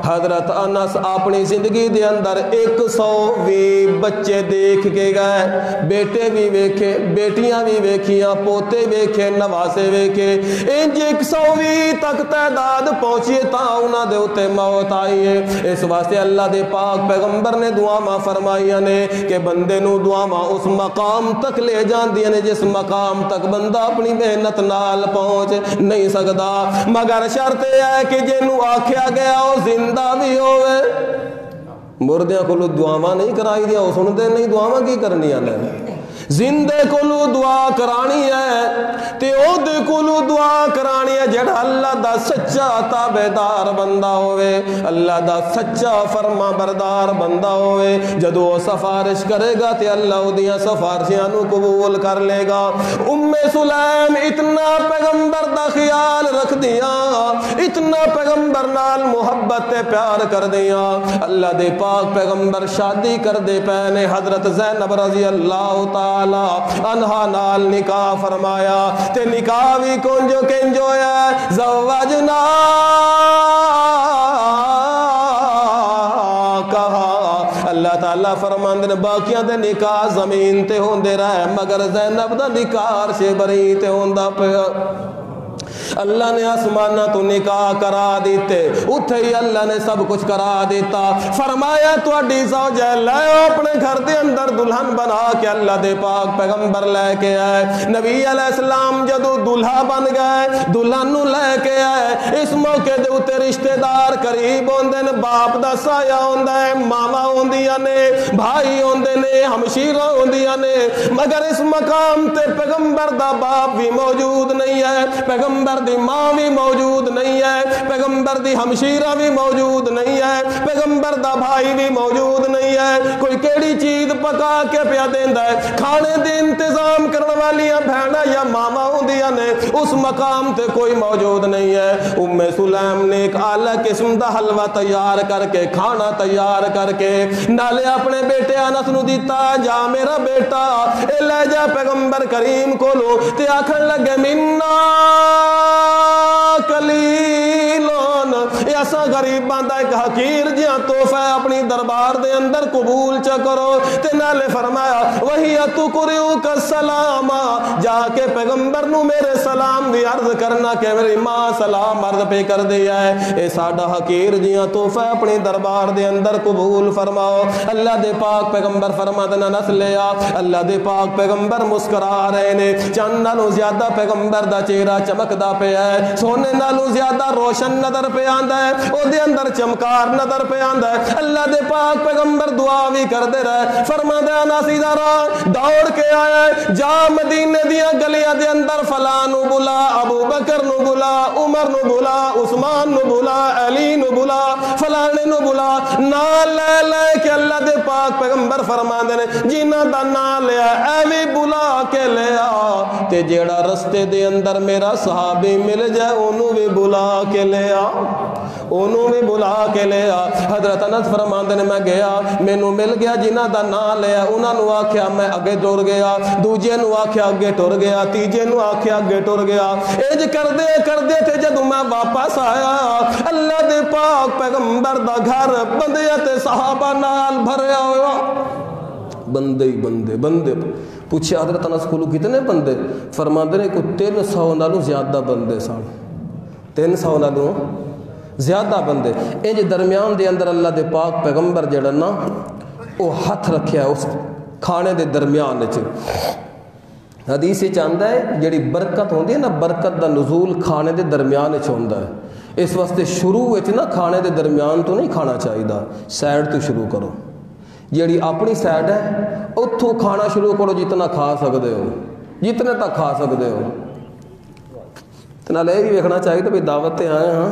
حضرت انس اپنی زندگی دے اندر 120 بچے دیکھ کے گئے، بیٹے بھی ویکھے، بیٹیاں بھی ویکھیاں، پوتے ویکھے، نواسے ویکھے، انج 120 تک تعداد پہنچیے تا انہاں دے اوتے موت آئی ہے۔ اس واسطے اللہ دے پاک پیغمبر نے دعاواں فرمائیاں نے کہ بندے نو دعاواں اس مقام تک لے جاندیاں نے جس مقام تک بندہ اپنی محنت نال پہنچ نہیں سکدا، مگر شرط ہے کہ جنوں آکھیا گیا او زندہ بھی ہوئے۔ مردیاں کولو دعاواں نہیں کرائی دیا، وہ سن دے نہیں، دعاواں کی کرنیاں نے، زندے کولو دعا کرانی ہے تے او دے کولو دعا کرانی ہے جڑا اللہ دا سچا تابعدار بندہ ہوئے، اللہ دا سچا فرما بردار بندہ ہوئے، جدو وہ سفارش کرے گا تے اللہ دیاں سفارشیاں نو قبول کر لے گا۔ ام سلیم اتنا پیغمبر دا خیال رکھ دیا، اتنا پیغمبر نال محبت تے پیار کر دیا، اللہ دے پاک پیغمبر شادی کر دے پہنے حضرت زینب رضی اللہ تعالی انہا نال نکاح فرمایا، تے نکاح بھی کنجو کنجو ہے، زوجنا کہا اللہ تعالیٰ فرماندے نے باقیاں دے نکاح زمین تے ہوندے رہے، مگر زینب دا نکاح عرش بری تے ہوندا پیا۔ اللہ نے آسمانہ تو نکاح کرا دیتے، اتھے ہی اللہ نے سب کچھ کرا دیتا، فرمایا تو اڈی زوجہ لائے اپنے گھر دے اندر دلہن بنا کے اللہ دے پاک پیغمبر لے کے آئے، نبی علیہ السلام جدو دلہا بن گئے دلہن نو لے کے آئے، اس موقع دے اتے رشتہ دار قریب ہوندے نے، باپ دا سایہ ہوندہ ہے، ماما ہوندیاں نے، بھائی ہوندے نے، ہمشیرہ ہوندیاں نے، مگر اس مقام تے پیغمبر دا باپ بھی موجود نہیں ہے، پیغمبر دی ماں بھی موجود نہیں ہے، پیغمبر دی ہمشیرہ بھی موجود نہیں ہے، پیغمبر دا بھائی بھی موجود نہیں ہے، کوئی کیڑی چیز پکا کے پیا دیندا ہے، کھانے دے انتظام کرنے والیاں بہنا یا ماما ہوندیاں نے، اس مقام تے کوئی موجود نہیں ہے۔ ام سلیم نے ایک اعلیٰ قسم دا حلوہ تیار کر کے، کھانا تیار کر کے نالے اپنے بیٹے انس نو دیتا، جا میرا بیٹا اے لے جا پیغمبر کریم کو لو، تے آکھن لگے منا کلیلون، ایسا غریب باندھا ایک حقیر جہاں تحفہ اپنی دربار دے اندر قبول چا کرو، تے نالے فرمایا وہی تقریو کا سلام، جا کے پیغمبر نو میرے سلام بھی عرض کرنا کہ میری ماں سلام عرض پہ کر دیا ہے، اے ساڈا حقیر جہاں تحفہ اپنی دربار دے اندر قبول فرماؤ۔ اللہ دے پاک پیغمبر فرما دینا نس لیا، اللہ دے پاک پیغمبر مسکرا رہے نے، چند نالوں زیادہ پیغمبر دا چہرہ چمکدا پہ ہے سونے نالوں زیادہ روشن نظر پہ آندا ہے او دے اندر چمکار نظر پہ آندا ہے اللہ دے پاک پیغمبر دعا بھی کردے رہے فرماندے انا سیدھا راہ دوڑ کے آیا جا مدینے دیاں گلیاں دے اندر فلاں نو بلا ابو بکر نو بلا عمر نو بلا عثمان نو بلا علی نو بلا فلانے نو بلا نال لے لے کے اللہ دے پاک پیغمبر فرماندے نے جنہاں دا نام لیا ایویں بلا کے لیا تے جیڑا رستے دے اندر میرا صحابی مل جائے انہوں بھی بلا کے لیا انہوں بھی بلا کے لیا حضرت انس فرماندے نے میں گیا مینوں مل گیا جنہاں دا نام لیا انہاں نو آکھیا میں اگے ٹر گیا دوجے نو آکھیا اگے ٹر گیا تیجے نو آکھیا اگے ٹر گیا انج کردے تے جدوں میں واپس آیا اللہ دے پاک پیغمبر دا گھر بندیاں تے صحابہ نال بھریا ہوا بندے ہی بندے پوچھے حضرت انس کولو کتنے بندے فرماندے نے کو 300 نالوں زیادہ بندے سن 300 نالوں زیادہ بندے انج درمیان دے اندر اللہ دے پاک پیغمبر جڑا نا وہ ہاتھ رکھیا اس کھانے دے درمیان وچ حدیث وچ آندا ہے جڑی برکت ہوندی ہے نا برکت دا نزول کھانے دے درمیان وچ ہوندا ہے اس واسطے شروع وچ نا کھانے دے درمیان تو نہیں کھانا چاہیے سائڈ تو شروع کرو جیڑی اپنی سائڈ ہے اتھوں کھانا شروع کرو جتنا کھا سکتے ہو جتنے تک کھا سکتے ہو اتنا لے بھی ویکھنا چاہیے تو بھی دعوت تے آئے ہاں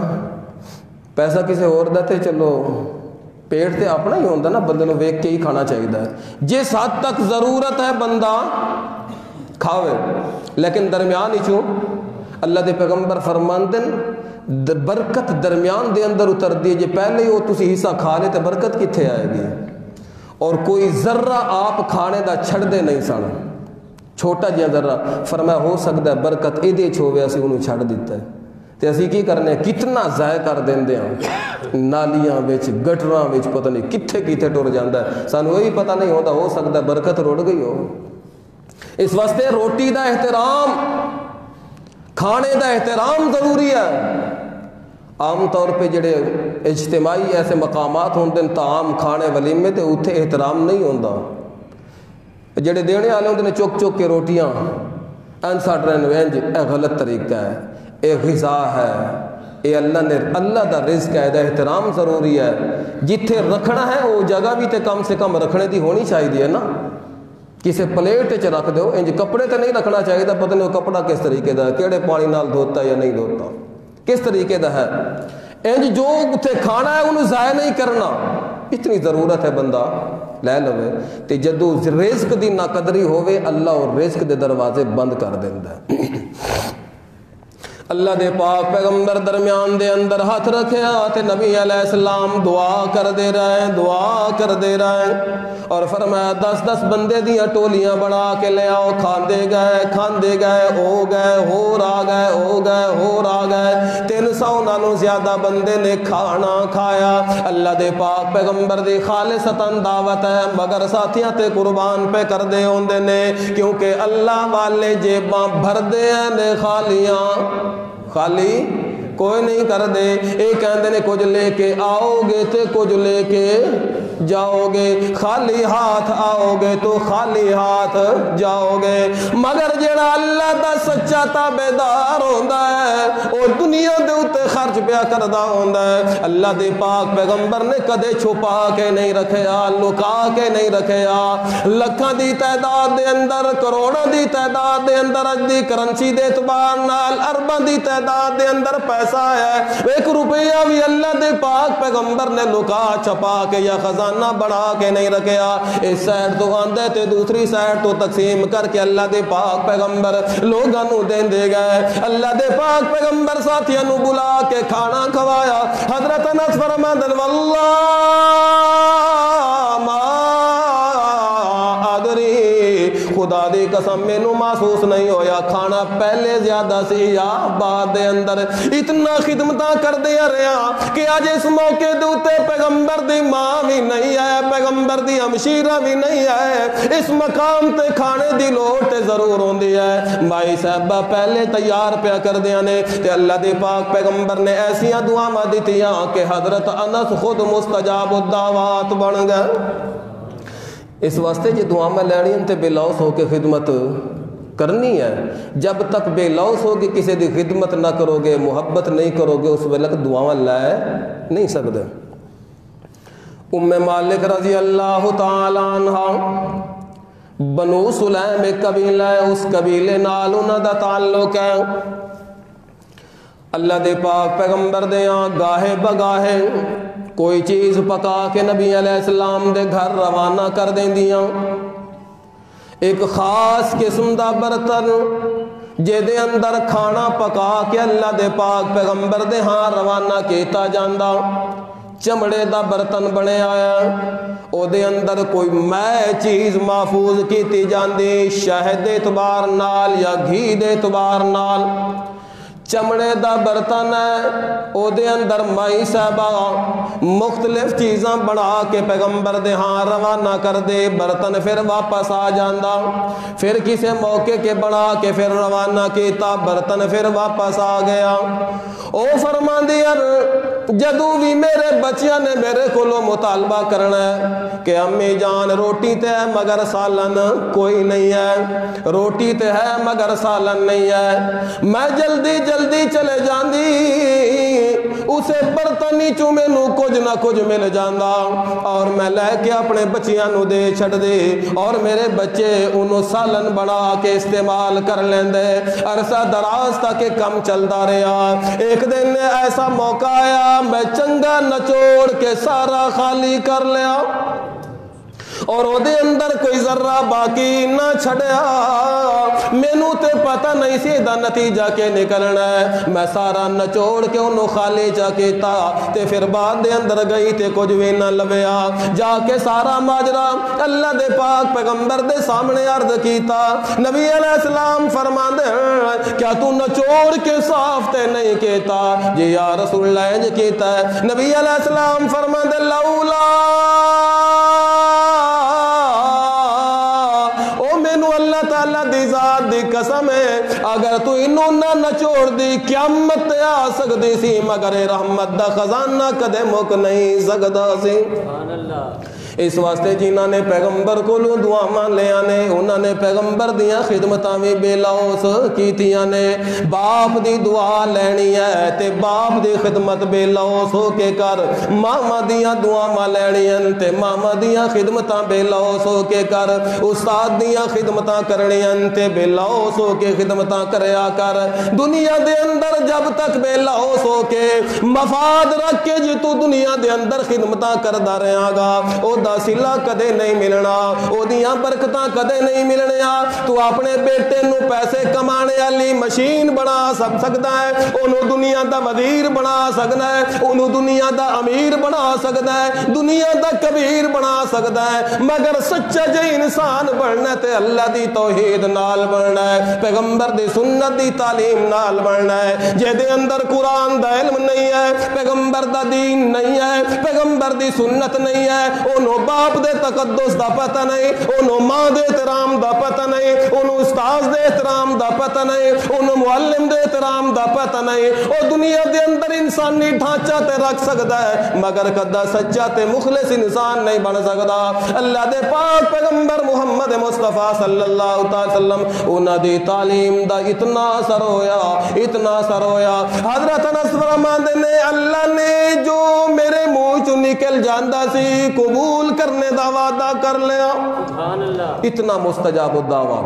پیسہ کسی اور دا تے چلو پیٹ تے اپنا ہی ہوندہ نا بندے نو ویکھ کے ہی کھانا چاہیے جس حد تک ضرورت ہے بندہ کھاوے لیکن درمیان ہی چوں اللہ دے پیغمبر فرماندن برکت درمیان دے اندر اتر دی جے پہلے ہی وہ تسی حصہ کھا لے تے برکت کتھے آئے گی اور کوئی ذرہ آپ کھانے دا چھڑ دے نہیں سن چھوٹا جہا ذرہ فرمایا ہو سکتا ہے برکت ایدے چھوے اسی انہوں چھڑ دیتا ہے تے اسی کی کرنے کتنا ضائع کر دیندے ہیں نالیاں وچ گٹراں وچ پتہ نہیں کتھے ٹر جاندا ہے سانوں وہی پتہ نہیں ہوتا ہو سکتا ہے برکت رڑ گئی ہو اس واسطے روٹی دا احترام کھانے دا احترام ضروری ہے عام طور پہ جڑے اجتماعی ایسے مقامات ہوندے طعام کھانے ولیمے تے اتھے احترام نہیں ہوندا جڑے دینے والے ہوندے نے چوک کے روٹیاں انساڈ رینوینج اے غلط طریقہ ہے اے غذا ہے اے اللہ دا رزق ہے دا احترام ضروری ہے جتھے رکھنا ہے وہ جگہ بھی تے کم سے کم رکھنے دی ہونی چاہیے نا کسی پلیٹ چ رکھ دو انج کپڑے تے نہیں رکھنا چاہیے پتہ نہیں وہ کپڑا کس طریقے دا ہے کیڑے پانی نال دھوتا یا نہیں دھوتا کس طریقے دا ہے انج جو اتھے کھانا ہے انہوں ضائع نہیں کرنا اتنی ضرورت ہے بندہ لے لوے تے جدو رزق دی ناقدری ہوئے اللہ اور رزق دے دروازے بند کر دیندا ہے اللہ دے پاک پیغمبر درمیان دے اندر ہاتھ رکھیا تے نبی علیہ السلام دعا کر دے رہے اور فرمایا 10 بندے دیاں ٹولیاں بڑا کے لے آؤ کھاندے گئے ہور آ گئے 300 نالوں زیادہ بندے نے کھانا کھایا اللہ دے پاک پیغمبر دی خالصتاً دعوت ہے مگر ساتھیاں تے قربان پہ کر دے ہوندے نے کیونکہ اللہ والے جیباں بھر دے ہیں خالی کوئی نہیں کر دے ایک کہندے نے کچھ لے کے آؤ گے تے کچھ لے کے جاؤ گے خالی ہاتھ آؤ گے تو خالی ہاتھ جاؤ گے مگر جڑا اللہ دا سچا تابعدار ہوندا ہے او دنیا دے اوتے خرچ پیا کردا ہوندا ہے اللہ دے پاک پیغمبر نے کدے چھپا کے نہیں رکھیا لکا کے نہیں رکھیا لکھاں دی تعداد دے اندر کروڑاں دی تعداد دے اندر اج دی کرنسی دے اعتبار نال ارباں دی تعداد دے اندر پیسہ ہے 1 روپیہ بھی اللہ دے پاک پیغمبر نے لکا چھپا کے یا خزانہ بڑھا کے نہیں رکھیا اس سائڈ تو آندے تے دوسری سائڈ تو تقسیم کر کے اللہ دے پاک پیغمبر لوگاں نو دے گئے اللہ دے پاک پیغمبر ساتھیاں نو بلا کے کھانا کھوایا حضرت انس فرماندے واللہ ما ادری خدا دی قسم مینوں محسوس نہیں ہویا کھانا پہلے زیادہ سی یا بعد دے اندر اتنا خدمتاں کر دیا رہا کہ آج اس موقع دے اوتے پیغمبر دی ماں بھی نہیں ہے پیغمبر دی ہمشیرہ بھی نہیں ہے اس مقام تے کھانے دی لوٹ ضرور ہوندی ہے بھائی صاحبہ پہلے تیار پیا کر دیا نے تے اللہ دے پاک پیغمبر نے ایسیاں دعاواں دتیاں کہ حضرت انس خود مستجاب الدعوات بن گئے اس واسطے جی دعا میں لینی تے بلاؤس ہو کے خدمت کرنی ہے. جب تک بے لوس ہوگی کسی دی خدمت نہ کرو گے, محبت نہیں کرو گے, اس ویلے دعاواں لے نہیں سکتے. ام مالک رضی اللہ تعالی عنہ بنو سلیم ایک قبیلہ ہے, اس قبیلے نال انہاں دا تعلق ہے. اللہ دے پاک پیغمبر دے گاہے بگاہے کوئی چیز پکا کے نبی علیہ السلام دے گھر روانہ کر دیندیاں. ایک خاص قسم دا برتن جے دے اندر کھانا پکا کے اللہ دے پاک پیغمبر دے ہاں روانہ کیتا جاندا. چمڑے دا برتن بنے آیا, او دے اندر کوئی میں چیز محفوظ کیتی جاندی, شہد دے اعتبار نال یا گھی دے اعتبار نال. چمڑے دا برتن ہے, او دے اندر مائی صاحبہ مختلف چیزاں بنا کے پیغمبر دے ہاں روانہ کر دے. برتن پھر واپس آ جاندہ, پھر کسی موقع کے بنا کے پھر روانہ کیتا, برتن پھر واپس آ گیا. او فرمان دی جدو بھی میرے بچیاں نے میرے کولو مطالبہ کرنا ہے کہ امی جان روٹی تے ہے مگر سالن کوئی نہیں ہے, روٹی تے ہے مگر سالن نہیں ہے, میں جلدی چلے جاندی اسے برتنی چوں میں نو کچھ نہ کچھ مل جاندہ اور میں لے کے اپنے بچیاں نو دے چھڑ دے اور میرے بچے انہوں سالن بنا کے استعمال کر لیندے. عرصہ دراز تک کم چلتا رہا. ایک دن ایسا موقع آیا میں چنگا نچوڑ کے سارا خالی کر لیا اور او دے اندر کوئی ذرہ باقی نہ چھڑیا. مینوں تے پتہ نہیں سی دا نتیجہ کے نکلنا ہے. میں سارا نچوڑ کے انہوں خالی جا کیتا تے پھر بعد دے اندر گئی تے کچھ بھی نہ لبیا. جا کے سارا ماجرا اللہ دے پاک پیغمبر دے سامنے عرض کیتا. نبی علیہ السلام فرماندے کیا تو نچوڑ کے صاف تے نہیں کیتا؟ جی یا رسول اللہ انج کیتا ہے. نبی علیہ السلام فرماندے لولا اللہ تعالیٰ دی ذات دی قسم ہے اگر تو انہوں نہ نچوڑ دی قیامت آ سکتی سی مگر رحمت دا خزانہ کدے مک نہیں سکتا سی. سبحان اللہ. اس واسطے جنہاں نے پیغمبر کو دعا مان لیا نے انہاں نے پیغمبر دیاں خدمتاں بھی بے لوس کیتیاں نے. باپ دی دعا لینی ہے تے باپ دی خدمت بے لوس ہو کے کر. ماما دیاں دعا مان لینیاں تے ماما دیاں خدمتاں بے لوس ہو کے کر. استاد دیاں خدمتاں کرنیاں تے بے لوس ہو کے خدمتاں کریا کر. دنیا دے اندر جب تک بے لوس ہو کے مفاد رکھ کے جی تو دنیا دے اندر خدمتاں کردا رہا گا او صلہ کدے نہیں ملنا, او دیاں برکتاں کدے نہیں ملنیا. تو اپنے بیٹے نو پیسے کمانے والی مشین بنا سکتا ہے, انہوں دنیا دا وزیر بنا سکتا ہے, انہوں دنیا دا امیر بنا سکتا ہے, دنیا دا کبیر بنا سکتا ہے, مگر سچا جے انسان بننا تے اللہ دی توحید نال بننا ہے, پیغمبر دی سنت دی تعلیم نال بننا ہے. جے دے اندر قرآن دا علم نہیں ہے, پیغمبر دا دین نہیں ہے, پیغمبر دی سنت نہیں ہے, انہوں باپ دے تقدس دا پتہ نہیں, انہوں ماں دے احترام دا پتہ نہیں, انہوں استاذ دے احترام دا پتہ نہیں, انہوں معلم دے احترام دا پتہ نہیں. او دنیا دے اندر انسانی ڈھانچہ تے رکھ سکتا ہے مگر کدا سچا تے مخلص انسان نہیں بن سکتا. اللہ دے پاک پیغمبر محمد مصطفیٰ صلی اللہ علیہ وسلم انہاں دی تعلیم دا اتنا اثر ہویا, اتنا اثر ہویا. حضرت انس فرماندے نے اللہ نے جو میرے منہ چوں نکل جاندا سی قبول کرنے دا وعدہ کر لیا. سبحان اللہ. اتنا مستجاب الدعویٰ.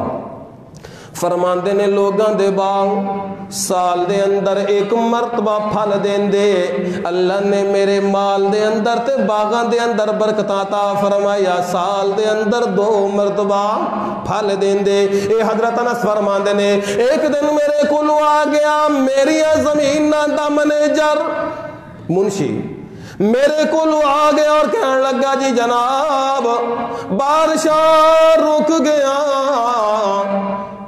فرماندے نے لوگاں دے باغ سال دے اندر ایک مرتبہ پھل دین دے, اللہ نے میرے مال دے اندر تے باغاں دے اندر برکتاں عطا فرمایا, سال دے اندر 2 مرتبہ پھل دین دے. اے حضرت انس فرماندے نے ایک دن میرے کولو آ گیا میری زمیناں دا منیجر منشی میرے کولو آ گیا اور کہنے لگا جی جناب بارشاں رک گیا,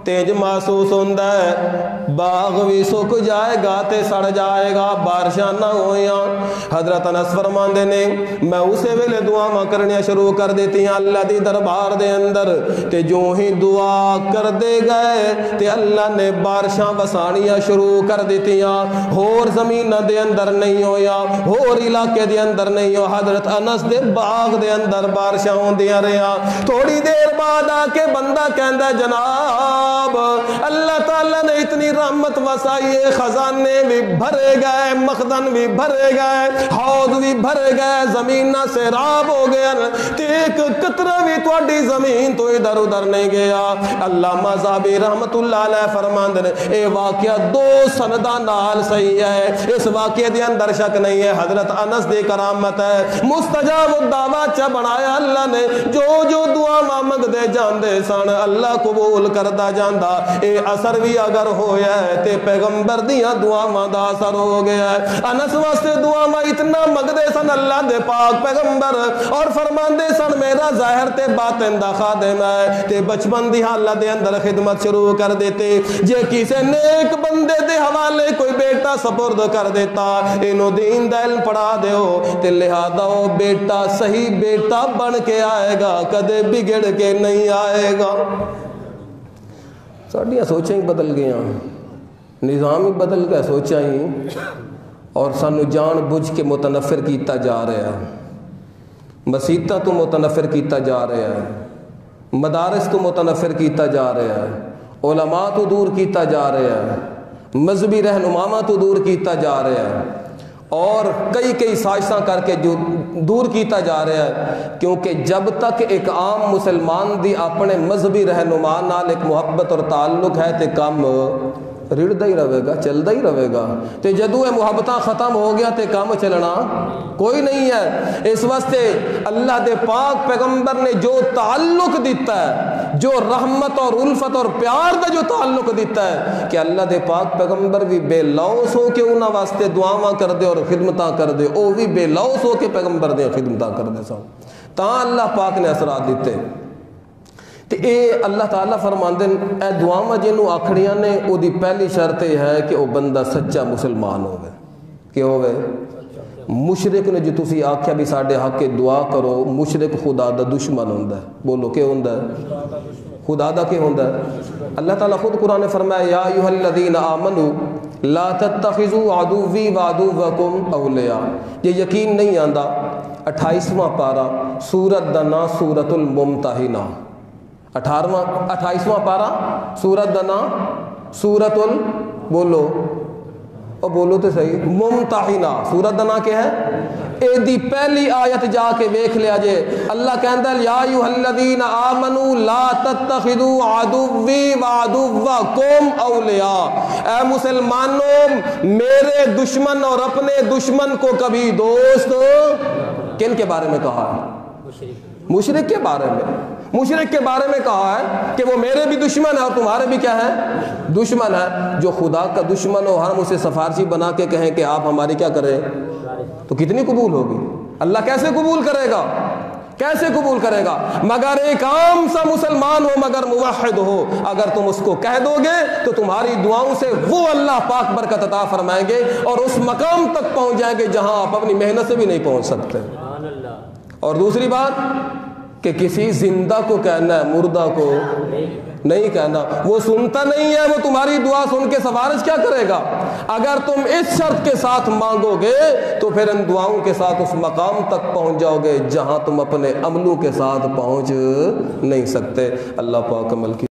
تیج محسوس ہوندہ ہے باغ بھی سک جائے گا تے سڑ جائے گا, بارشاں نہ ہویاں. حضرت انس فرماندے نے میں اسے ویلے دعا کرنی شروع کر دیتی ہیں اللہ دی دربار دے اندر, تے جو ہی دعا کر دے گئے تے اللہ نے بارشاں وسانیاں شروع کر دیتیاں. ہور زمینہ دے اندر نہیں ہویا, ہور علاقے دے اندر نہیں ہو, حضرت انس دے باغ دے اندر بارشاں ہوندیاں رہیاں. تھوڑی دیر بعد آ کے بندہ کہندا جناب الابواب، اللہ تعالیٰ نے اتنی رحمت وسائی، خزانے بھی بھرے گئے، مخزن بھی بھرے گئے، حوض بھی بھرے گئے، زمین نہ سیراب ہو گیا، ایک قطرہ بھی تواڈی زمین تو ادھر ادھر نہیں گیا۔ علامہ ذہبی رحمت اللہ علیہ فرماندے نے اے واقعہ دو سنداں نال صحیح ہے، اس واقعے دے اندر شک نہیں ہے، حضرت انس دی کرامت ہے، مستجاب الدعوات چا بنایا اللہ نے، جو دعا منگ دے جاندے سن اللہ قبول کردا جاندا، اے اثر بھی اگر ہویا ہے تے پیغمبر دیاں دعاواں دا اثر ہو گیا ہے۔ انس واسطے دعاواں اتنا منگدے سن اللہ دے پاک پیغمبر، اور فرماندے سن میرا ظاہر تے باطن دا خادم ہے، تے بچپن دی حالت دے اندر خدمت شروع کر دیتے، جے کسے نیک بندے دے حوالے کوئی بیٹا سپرد کر دیتا، انہوں دین دا علم پڑھا دیو تے لہذا وہ بیٹا صحیح بیٹا بن کے آئے گا، کدے بگڑ کے نہیں آئے گا۔ ساڑیاں سوچیں ہی بدل گیا، نظام ہی بدل گیا، سوچیں ہی، اور سانو جان بجھ کے متنفر کیتا جا رہا ہے، مسیتاں تو متنفر کیتا جا رہا ہے، مدارس تو متنفر کیتا جا رہا ہے، علماء تو دور کیتا جا رہا ہے، مذہبی رہنماواں تو دور کیتا جا رہا ہے، اور کئی سازشاں کر کے جو دور کیتا جا رہا ہے، کیونکہ جب تک ایک عام مسلمان دی اپنے مذہبی رہنما نال ایک محبت اور تعلق ہے تے کام رڑدا ہی رہے گا، چلدا ہی رہے گا، تے جدوں اے محبتاں ختم ہو گیا تے کام چلنا کوئی نہیں ہے۔ اس واسطے اللہ دے پاک پیغمبر نے جو تعلق دیتا ہے، جو رحمت اور الفت اور پیار دا جو تعلق دیتا ہے، کہ اللہ دے پاک پیغمبر بھی بے لوث ہو کے انہاں واسطے دعاواں کر دے اور خدمتاں کر دے، او بھی بے لوث ہو کے پیغمبر دے خدمتاں کر دے سن، تاں اللہ پاک نے اثرات دیتے۔ تے اے اللہ تعالیٰ فرماندے اے دعاواں جنوں آکھڑیاں نے، او دی پہلی شرط یہ ہے کہ او بندہ سچا مسلمان ہوئے، کہ ہوئے مشرک نے جو تسی آکھیا بھی ساڈے حق کے دعا کرو، مشرک خدا دا دشمن ہوندا ہے، بولو کہ ہوندا ہے؟ خدا دا کہ ہوندا ہے؟ اللہ تعالیٰ خود قرآن نے فرمایا یا ایھا الذین آمنوا لا تتخذوا عدوی وعدوکم اولیاء، یہ یقین نہیں آندا 28واں پارہ سورت دا نام سورت الممتحنہ، 28واں پارہ سورت دا نام سورت بولو اور بولو تو صحیح ممتحنہ، سورت دا نام کیا ہے؟ اے دی پہلی آیت جا کے ویکھ لیا جے، اللہ کہندا ہے یا ایھا الذین آمنوا لا تتخذوا عدوی وعدوکم اولیاء، اے مسلمانوں میرے دشمن اور اپنے دشمن کو کبھی دوست، کن کے بارے میں کہا ہے؟ مشرک کے بارے میں، مشرک کے بارے میں کہا ہے کہ وہ میرے بھی دشمن ہے اور تمہارے بھی کیا ہے؟ دشمن ہے۔ جو خدا کا دشمن ہو ہم اسے سفارشی بنا کے کہیں کہ آپ ہماری کیا کریں، تو کتنی قبول ہوگی؟ اللہ کیسے قبول کرے گا؟ کیسے قبول کرے گا؟ مگر ایک عام سا مسلمان ہو مگر موحد ہو، اگر تم اس کو کہہ دو گے تو تمہاری دعاؤں سے وہ اللہ پاک برکت عطا فرمائیں گے اور اس مقام تک پہنچ جائیں گے جہاں آپ اپنی محنت سے بھی نہیں پہنچ سکتے۔ اور دوسری بات کہ کسی زندہ کو کہنا ہے، مردہ کو نہیں کہنا، وہ سنتا نہیں ہے، وہ تمہاری دعا سن کے سفارش کیا کرے گا؟ اگر تم اس شرط کے ساتھ مانگو گے تو پھر ان دعاؤں کے ساتھ اس مقام تک پہنچ جاؤ گے جہاں تم اپنے عملوں کے ساتھ پہنچ نہیں سکتے۔ اللہ پاک عمل کی